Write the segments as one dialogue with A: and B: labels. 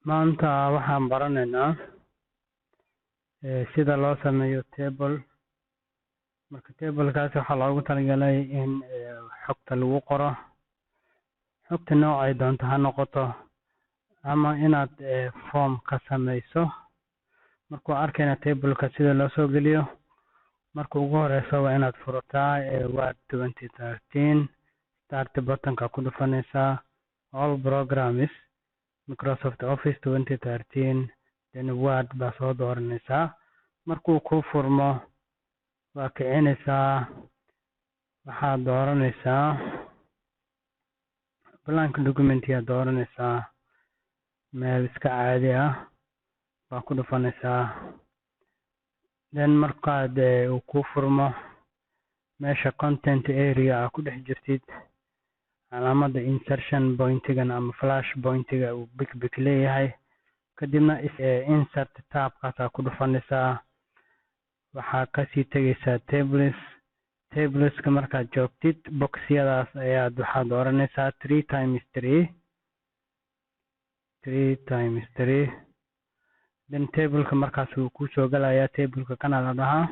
A: Maanta waxaan baranaynaa sida loo sameeyo table. Marka tablekaas waxaa loogu talagalay in xogta lagu qoro, xogta noocay doonto ha noqoto, ama inaad form ka sameyso. Markuu arkayna tableka sida loo soo geliyo, marka ugu horeyso waa inaad furataa Word 2013 start button-ka ku dhufanaysaa all programs Microsoft Office 2013 then Word baa soo dooranaysaa. Markuu ku furmo waa kicinaysaa, waxaad dooranaysaa blank document yaa dooranaysaa, meel iska caadi ah baa ku dhufanaysaa. then markaad uu ku furmo meesha content area aa ku dhex jirtid, calaamada insertion point-gan ama flash point-ga uu big leeyahay, kadibna insert tab-kaas aa ku dhufanaysaa. waxaa kasii tegaysaa tableska. markaad joogtid box-yadaas ayaad waxaad dooranaysaa 3x3 then tableka markaas uu kusoo galayaa. tableka kana la dhahaa.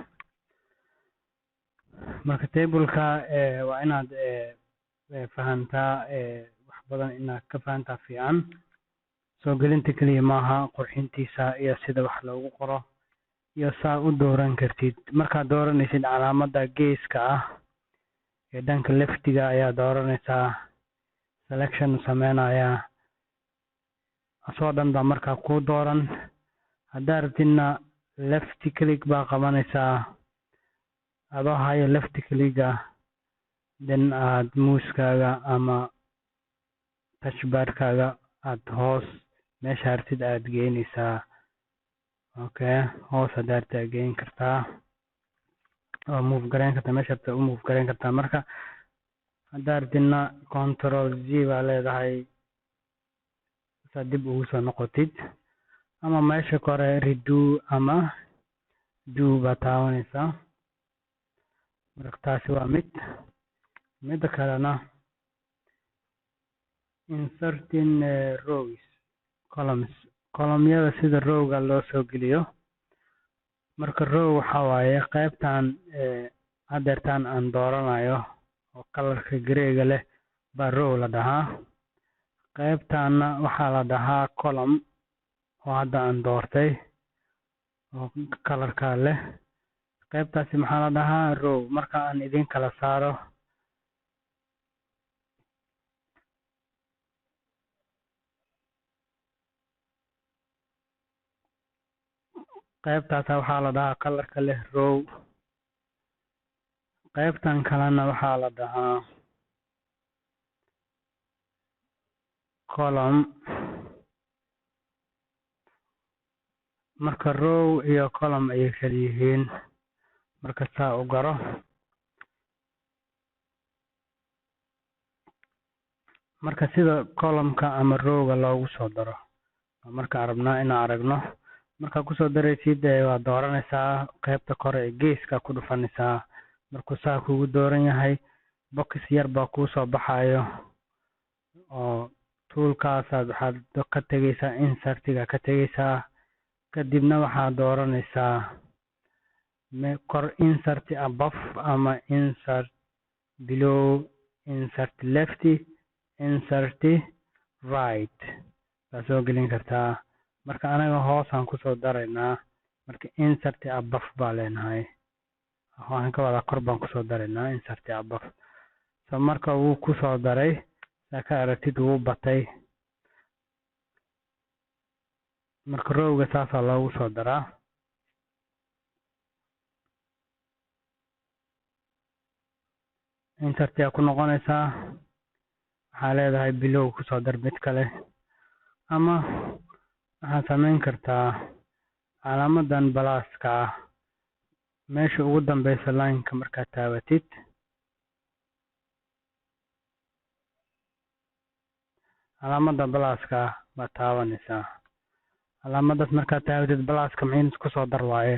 A: marka tableka waa inaad fahantaa wax badan inaad ka fahantaa fiican. soo gelinta keliya maaha, qurxintiisa iyo sida wax loogu qoro iyo saa u dooran kartid. markaad dooranaysid calaamada geeska ah ee dhanka leftiga ayaa dooranaysaa, selection sameynaya asoo dhan baa markaa ku dooran. haddaad rabtidna left click baa qabanaysaa, adoo hayo left click-ga then aad muuskaaga ama touchbar-kaaga aad hoos meesha rabtid aad geynaysaa. hoos haddaad rabtid aad geyn kartaa oo move gareyn kartaa, meesha rabtid u move gareyn kartaa. marka haddaad rabtidna control Z baa leedahay saad dib ugu soo noqotid, ama meesha kore redo ama do baa taabanaysaa. marka taasi waa mida kalena inserting rows column-yada sida row-ga loo soo geliyo. marka row waxaa waaye qaybtan hadeertaan aan dooranayo oo kalarka grey-ga leh baa row la dhahaa. qaybtaana waxaa la dhahaa column oo hadda aan doortay oo kalarka leh. qaybtaasi maxaa la dhahaa row. marka aan idin kala saaro, qaybtaas waxaa la dhahaa kalarka leh row, qaybtan kalena waxaa la dhahaa column. marka row iyo column ayay kala yihiin, marka saa u garo. marka sida column-ka ama row-ga loogu soo daro markaan rabnaa inaan aragno. markaad kusoo daraysid waad dooranaysaa qaybta kore ee geeska ku dhufanaysaa. markuu saa kugu dooran yahay, box yar baa kuusoo baxayo oo toolkaasaad waxaad ka tegaysaa insert-ga ka tegaysaa, kadibna waxaad dooranaysaa kor insert above ama insert below, insert left, insert right baa soo gelin kartaa. marka anaga hoosaan kusoo daraynaa, marka insert above baa leenahay, waxaan ka wadaa kor baan kusoo daraynaa insert above. so marka wuu kusoo daray, saa ka aragtid wuu batay. marka row-ga saasaa loogu soo daraa. insert yaa ku noqonaysaa, waxaa leedahay below kusoo dar mid kale, ama waxaad sameyn kartaa calaamadan balaaska ah meesha ugu dambeysa line-ka markaad taabatid, calaamada balaaska ah baad taabanaysaa. calaamadaas markaad taabatid balaaska maxay kusoo dar waaye,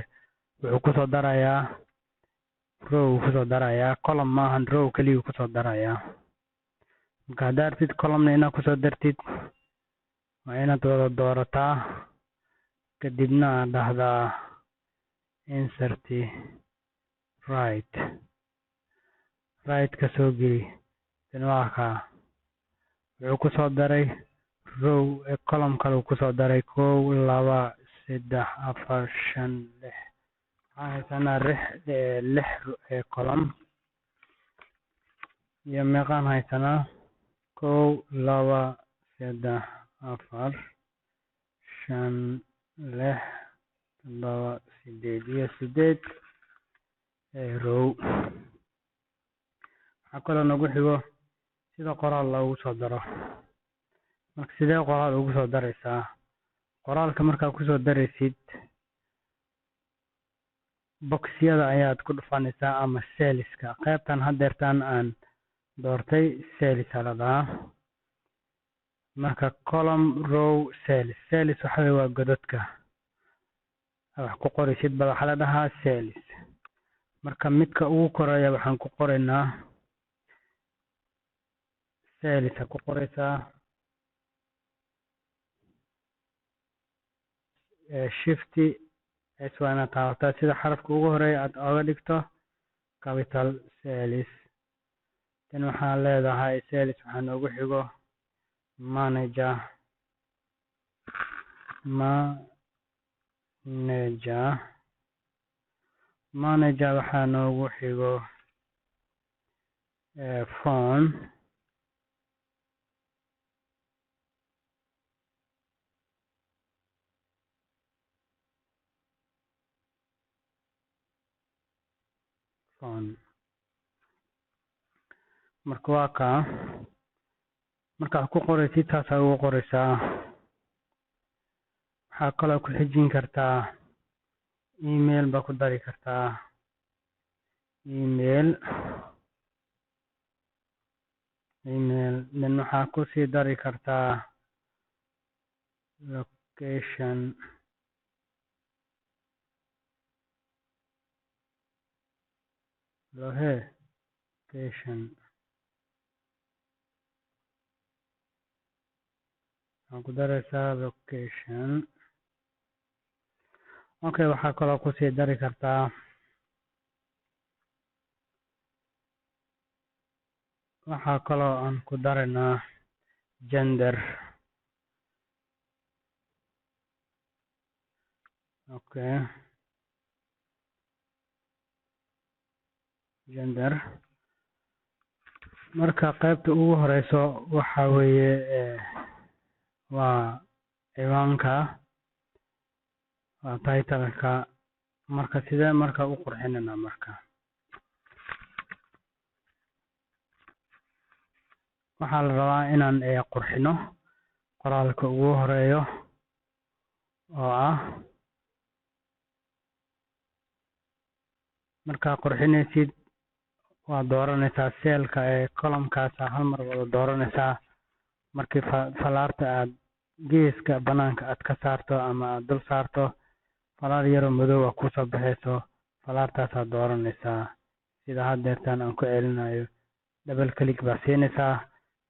A: wuxuu kusoo darayaa row, kusoo darayaa column maahan, row keliya kusoo darayaa. marka haddaad rabtid column-na inaad kusoo dartid waa inaad wada doorataa kadibna aad dhahdaa insert right ka soo geli. Tan waa kaa wuxuu ku soo daray row column kale uu ku soo daray 1 2 3 4 5 6. waxaan haysanaa 6 column iyo meeqaan haysanaa 1 2 3 4 5 6 7 iyo 8 row. waxaa kaloo nagu xigo sida qoraal loogu soo daro. marka sidee qoraal ugu soo daraysaa? qoraalka markaa ku soo daraysid boxyada ayaad ku dhufanaysaa ama cells-ka. qaybtan haddeertaan aan doortay cells la dhahaa. marka column row cells waxa waa godadka wax ku qoraysid bal waxa la dhahaa cells. marka midka ugu koreeya waxaan ku qoraynaa cells ku qoraysaa shift s waana taabataa sida xarafka ugu horeeya aad oga dhigto capital cells. tan waxaan leedahay cells waxaa noogu xigo manager waxaa noogu xigo phone marka waa kaa markaad ku qoraysid taasaa ugu qoraysaa. waxaa kaloo ku xijin kartaa email baa ku dari kartaa email then waxaa ku sii dari kartaa location waxaan ku daraysaa location. okay waxaa kaloo ku sii dari kartaa waxaa kaloo aan ku daraynaa gender. okay gender marka qaybta ugu horeyso waxa weeye waa ciwaanka waa title-ka. marka sidee marka u qurxinayna marka waxaa la rabaa inaan qurxino qoraalka ugu horeeyo oo ah markaa qurxinaysid waa dooranaysaa cell-ka column-kaas hal mar wada dooranaysaa. markii falaarta aad geeska banaanka aad ka saarto ama aad dul saarto falaar yaroo madow ah kusoo baxayso falaartaasaad dooranaysaa. sida haddeertaan aan ku celinayo double click baa siinaysaa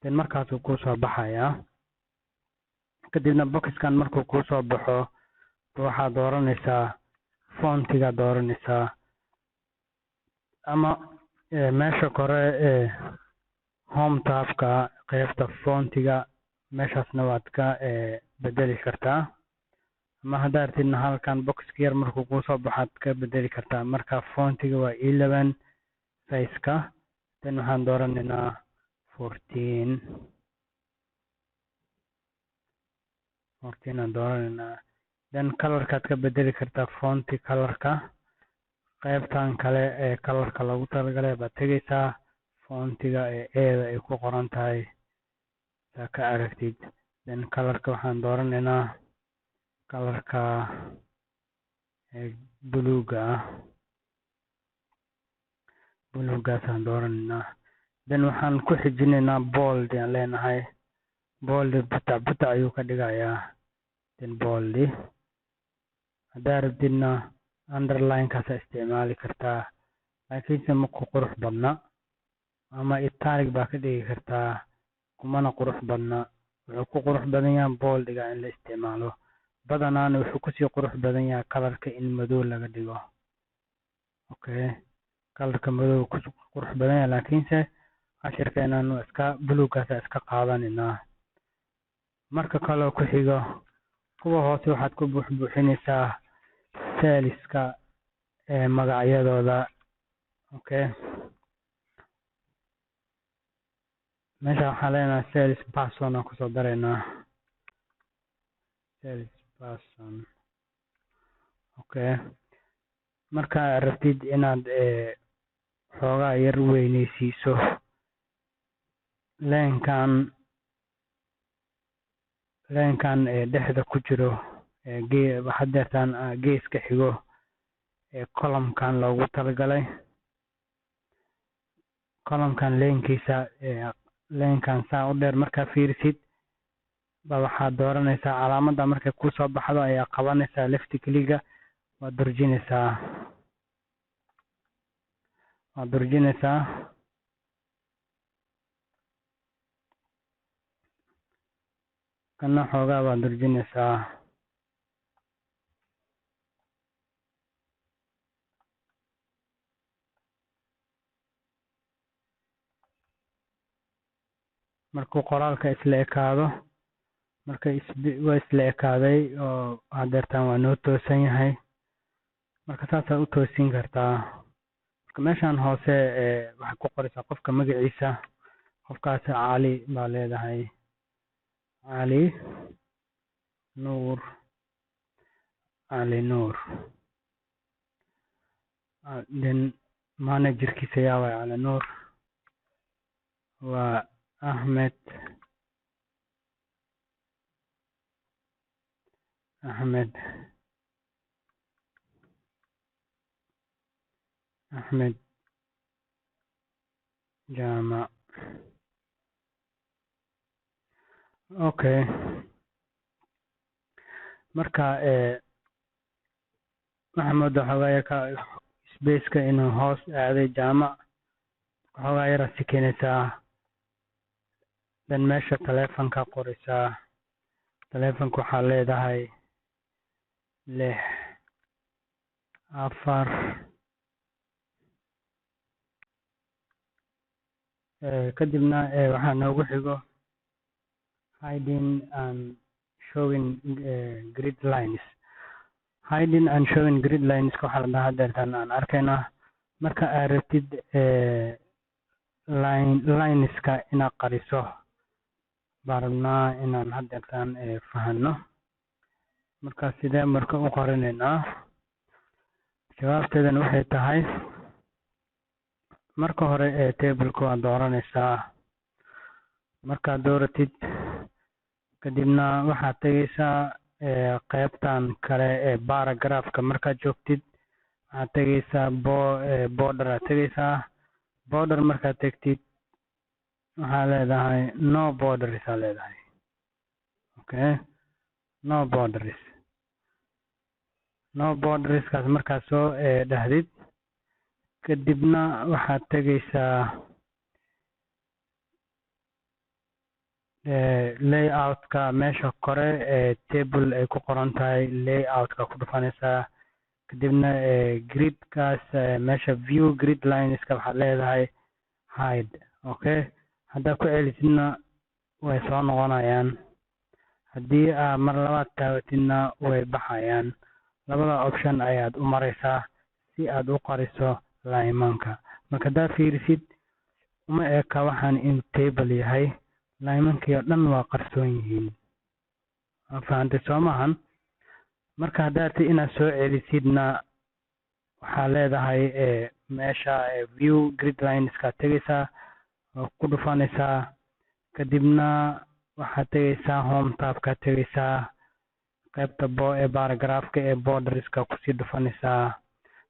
A: then markaasuu kusoo baxayaa. kadibna boxkan markuu kusoo baxo waxaad dooranaysaa fontiga dooranaysaa ama meesha kore home tab-ka qaybta fontiga meeshaasna waad ka bedeli kartaa ama haddaad rabtidna halkan boxka yar markuu kusoo baxaad ka bedeli kartaa. marka fontiga waa 11 size-ka then waxaan dooranaynaa 14 aan dooranaynaa. then color-kaad ka bedeli kartaa fonti color-ka qaybtan kale color-ka loogu talagalay baad tegaysaa fontiga eeda ay ku qoran tahay saa ka aragtid. then color-ka waxaan dooranaynaa color-ka buluugaasaan dooranaynaa. then waxaan ku xijinaynaa bold aan leenahay bold buta ayuu ka dhigayaa. then bold haddaad rabtidna underline-kaasa isticmaali kartaa laakiinse ma ku qurux badna ama italic baa ka dhigi kartaa kumana qurux badna wuxuu ku qurux badan yahay booldiga in la isticmaalo, badanaana wuxuu kusii qurux badan yahay kalarka in madow laga dhigo. Okay, kalarka madow ku qurux badan yahay, laakiinse cashirkeenan waa iska buluuggaas iska qaadanaynaa. marka kaloo ku xigo kuwa hoose waxaad ku buuxinaysaa cells-ka magacyadooda. Okay, meesha waxaan leenahay sales person aan kusoo daraynaa sales person. Okay, marka rabtid inaad xoogaa yar weyneysiiso leenkan dhexda ku jiro waxaad deertaan geeska xigo column-kan loogu talagalay. column-kan leenkiisa leenkan saa u dheer markaa fiirisid ba waxaad dooranaysaa calaamadda markay kusoo baxdo ayaa qabanaysaa left click-ga, waad durjinaysaa kana xoogaa waad durjinaysaa. markuu qoraalka isla ekaado waa isla ekaaday oo hadeertaan waa noo toosan yahay, marka saasaa u toosin kartaa. marka meeshan hoose waxay ku qoraysaa qofka magaciisa. qofkaas cali baa leedahay, cali nuur. then managerkiisa yaa waay cali nuur waa Ahmed Jama. Okay, marka waxaa moodaa xoogaa space-ka inuu hoos aaday jaamac, xoogaa yara sikinaysaa. dan meesha taleefanka qoraysaa. taleefanka waxaa leedahay 6 4 kadibna waxaa noogu xigo hiding and showing grid lines. hiding and showing grid lines waxaa la dhahaa hadeertaan aan arkaynaa marka aad rabtid lineska inaad qariso baan rabnaa inaan hadeertaan fahanno. marka sidee marka u qorinaynaa? jawaabteedana waxay tahay marka hore table-ka waad dooranaysaa. markaad dooratid kadibna waxaad tegaysaa qaybtan kale paragraph-ka. markaad joogtid waxaad tegaysaa border aad tegaysaa. border markaad tegtid waxaa leedahay no borders aa leedahay. Okay, no borderskaas markaad soo dhahdid kadibna waxaad tegaysaa layout-ka meesha kore table ay ku qoran tahay layout-ka ku dhufanaysaa. kadibna grid-kaas meesha view grid lineska waxaad leedahay hide. Okay, haddaad ku celisidna way soo noqonayaan, haddii aad mar labaad taabatidna way baxayaan. labada option ayaad u maraysaa si aad u qariso laymanka. marka haddaad fiirisid uma eka waxaan inuu table yahay, laymankii oo dhan waa qarsoon yihiin. fahantay soo maahan? marka haddaad inaad soo celisidna waxaa leedahay meesha view grid lineskaad tegaysaa oo ku dhufanaysaa. kadibna waxaad tegaysaa home tab-kaad tegaysaa, qaybta paragraph-ka borderska kusii dhufanaysaa.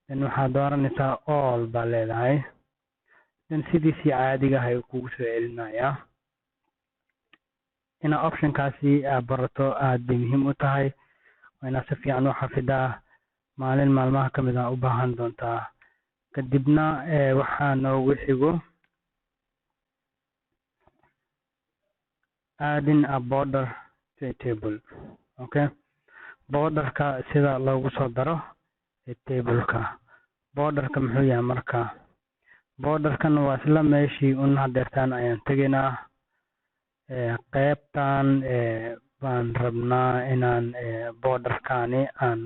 A: then waxaad dooranaysaa all baa leedahay. then sidiisii caadiga ah ayuu kugu soo celinayaa. inaad option-kaasi barato aad bay muhiim u tahay, waa inaad si fiican u xafidaa. maalin maalmaha ka mid ah u baahan doontaa. kadibna waxaa noogu xigo adding a border to a table. Okay, borderka sida loogu soo daro tableka. Borderka muxuu yahay marka? Borderkan waa isla meeshii un hadeertaan ayaan tegaynaa. Qaybtan baan rabnaa inaan borderkani aan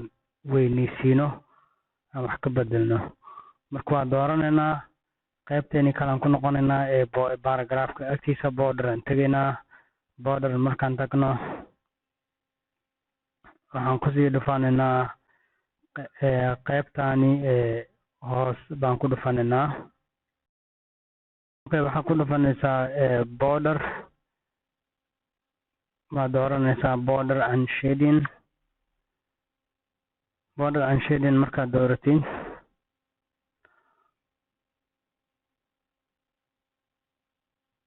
A: weyneysiino aan wax ka bedelno. Marka waa dooranaynaa qaybteeni kalaan ku noqonaynaa paragraafka agtiisa border aan tegaynaa. Border markaan tagno waxaan kusii dhufanaynaa qaybtani hoos baan ku dhufanaynaa. Okay, waxaa ku dhufanaysaa border, waa dooranaysaa border and shading. Border and shading markaad dooratiin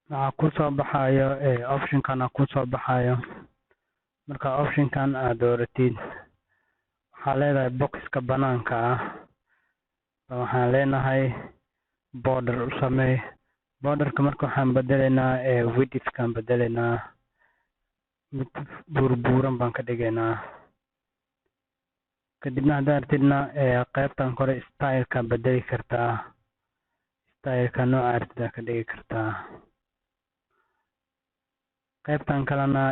A: waxaa kusoo baxayo optionkan kusoo baxayo. Marka optionkan aad dooratid waxaa leedahay boxka banaanka ah, waxaan leenahay border u samee. Borderka marka waxaan bedelaynaa widthkan bedelaynaa, mid buurbuuran baan ka dhigaynaa. kadibna haddaad rabtidna qaybtan kore styleka bedeli kartaa, styleka nooca rabtida ka dhigi kartaa. qaybtan kalena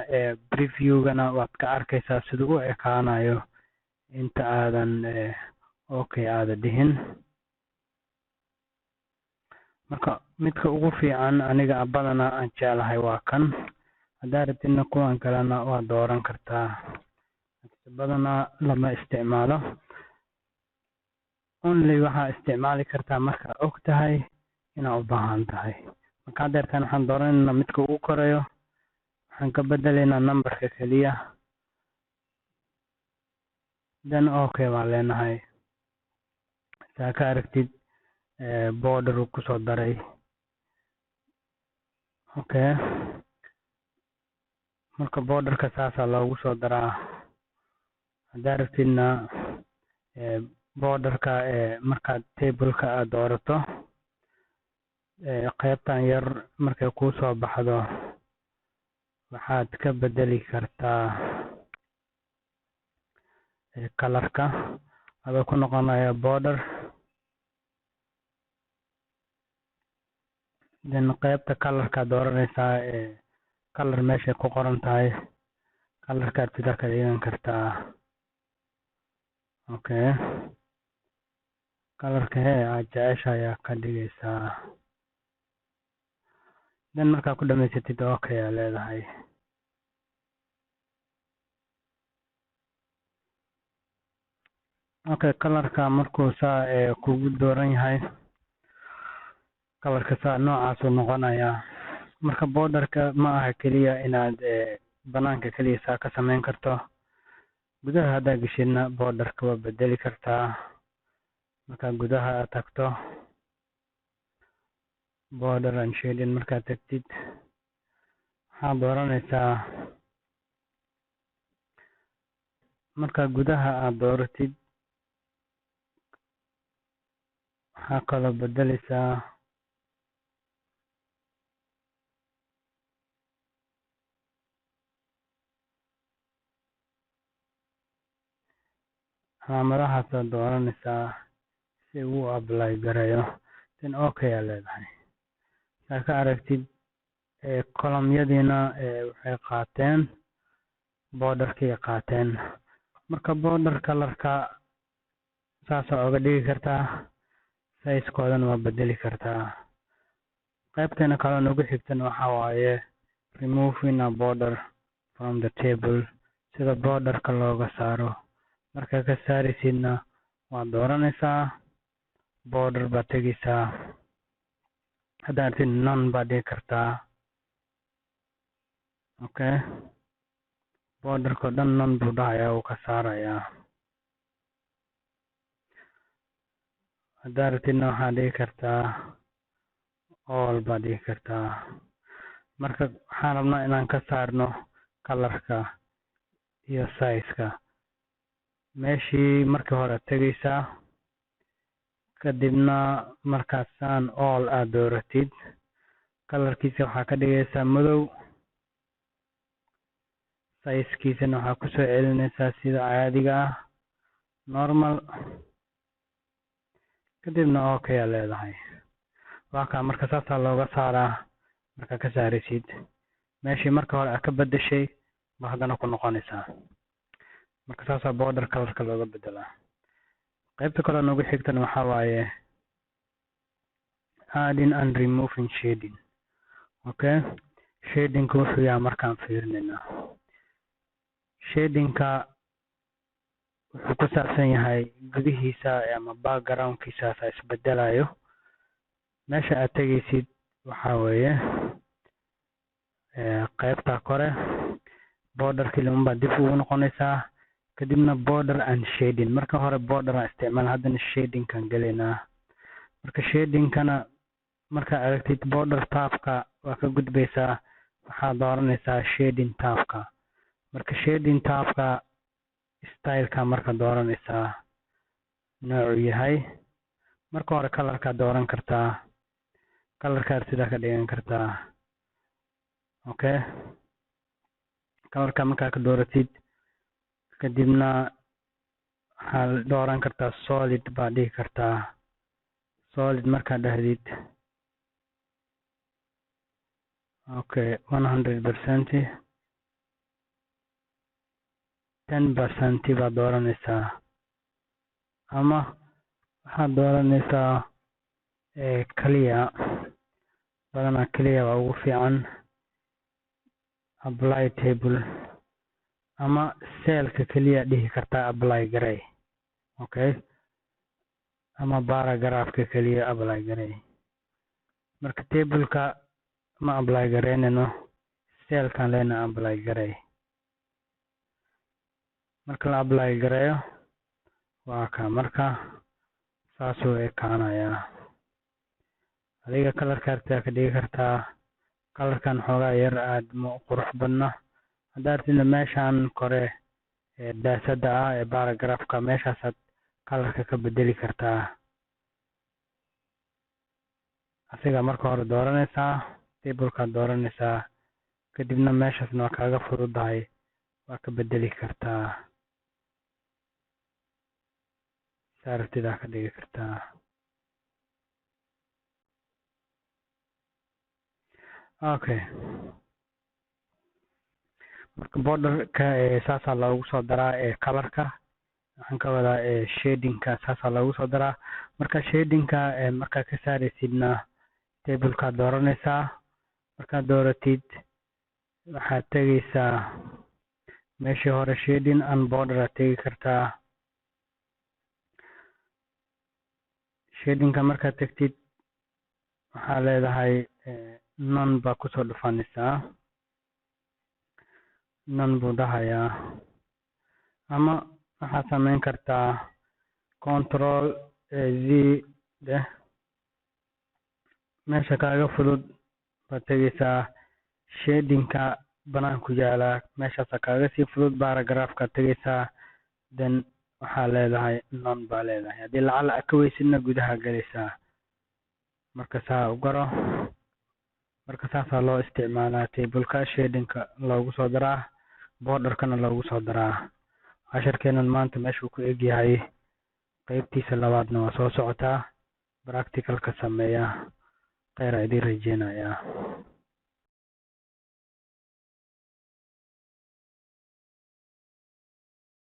A: previewgana waad ka arkaysaa siduu u ekaanayo inta aadan okay aada dhihin. Marka midka ugu fiican aniga badana aan jeclahay waa kan. haddaad rabtidna kuwan kalena waa dooran kartaa, badana lama isticmaalo. Only waxaa isticmaali kartaa markaa og tahay inaad u baahan tahay. marka hadeertaan waxaan dooranaynaa midka ugu koreeyo, waxaan ka bedelaynaa numberka keliya, then okay waan leenahay. saa ka aragtid border uu kusoo daray. Okay, marka borderka saasaa loogu soo daraa. haddaad rabtidna borderka markaad tableka aad doorato qaybtan yar markay kusoo baxdo waxaad ka bedeli kartaa colorka adoo ku noqonaya border, then qaybta colorka dooranaysaa color meeshay ku qoran tahay colorkaad sida ka dhigan kartaa. Okay, colorka aad jecesha ayaa ka dhigaysaa, then markaa ku dhamaysatid okay aa leedahay. Okay, colorka markuu saa kugu dooran yahay, colorka saa noocaasuu noqonayaa. marka borderka ma aha keliya inaad banaanka keliya saa ka samayn karto, gudaha haddaad geshidna borderka waa bedeli kartaa. marka gudaha aad tagto border and shading markaad tagtid waxaad dooranaysaa. marka gudaha aad dooratid waxaa kaloo bedeleysaa calaamadahaasad dooranaysaa si uu apply gareeyo, then okay aa leedahay. saa ka aragtid columnyadiina waxay qaateen borderkay qaateen. marka border colorka saasaa oga dhigi kartaa, size-koodana waa bedeli kartaa. qaybteena kaloo nagu xigtan waxaa waaye removing a border from the table, sida borderka looga saaro. markaa ka saaraysidna waad dooranaysaa border baad tegaysaa. haddaad rabtid none baad dhigi kartaa. Okay, borderka dhan none buu dhahayaa, uu ka saarayaa. haddaad rabtidna waxaad dhigi kartaa all baad dhigi kartaa. marka waxaan rabnaa inaan ka saarno colorka iyo size-ka. meeshii markii hore tegaysaa, kadibna markaasaan all aad dooratid colorkiisa waxaa ka dhigaysaa madow. sizekiisana waxaa kusoo celinaysaa sida caadiga ah normal, kadibna okay aa leedahay. waa kaa marka saasaa looga saaraa. markaa ka saaraysid meeshii marka hore aad ka bedeshay ba haddana ku noqonaysaa. marka saasaa border colorka looga bedelaa. qaybta kale noogu xigtana waxaa waaye adding and removing shading. okay, shadingka wuxuu yahay markaan fiirinaynaa. shadingka wuxuu ku saabsan yahay gudihiisa ama backgroundkiisa isbedelayo. meesha aad tegaysid waxaa weeye qaybta kore borderkii unbaa dib ugu noqonaysaa, kadibna border and shading. marka hore border aan isticmaal, haddana shadingkan gelaynaa. marka shadingkana markaa aragtid border tabka waa ka gudbaysaa, waxaad dooranaysaa shading tabka. marka shading tabka styleka marka dooranaysaa noocu yahay. marka hore colorka dooran kartaa, colorka sidaa ka dhigan kartaa. okay, colorka markaa ka dooratid kadibna waxaad dooran kartaa solid baa dhihi kartaa. solid markaa dhahdid okay 100% 10% baa dooranaysaa, ama waxaad dooranaysaa clear. badanaa clear waa ugu fiican. apply table ama cellka keliya dhihi kartaa apply garay. okay, ama paragraphka keliya apply garay. marka tableka ma apply gareynayno, cellkan leena apply garay. marka la apply gareeyo waa ka marka saasuu ekaanayaa. adiga colorka aragtida ka dhigi kartaa. colorkan xoogaa yar aad ma qurux badna. haddaad rabtidna meeshan kore ee daasada ah ee paragraphka meeshaasaad colorka ka bedeli kartaa. asiga marka hore dooranaysaa, tablekaad dooranaysaa, kadibna meeshaasna waa kaaga fududahay, waa ka bedeli kartaa. saa aragtidaa ka dhigi kartaa. okay, marka borderka saasaa loogu soo daraa colorka. waxaan ka wadaa shadingka saasaa loogu soo daraa. marka shadingka markaa ka saaraysidna tablekaad dooranaysaa. markaad dooratid waxaad tegaysaa meeshii hore shading and border aad tegi kartaa. shadingka markaad tegtid waxaa leedahay none baa kusoo dhufanaysaa. none buu dhahayaa, ama waxaad samayn kartaa control z deh. meesha kaaga fudud baad tegaysaa. shadingka banaan ku yaala meeshaasa kaaga sii fudud. paragraphkaad tegaysaa, then waxaa leedahay none baa leedahay. haddii lacala aad ka weysidna gudaha galaysaa. marka saa u garo. marka saasaa loo isticmaalaa tableka. shadingka loogu soo daraa, borderkana loogu soo daraa. casharkeenan maanta meeshuu ku egyahay. qaybtiisa labaadna waa soo socotaa. practicalka sameeya. kheyr aa idiin rajeynayaa.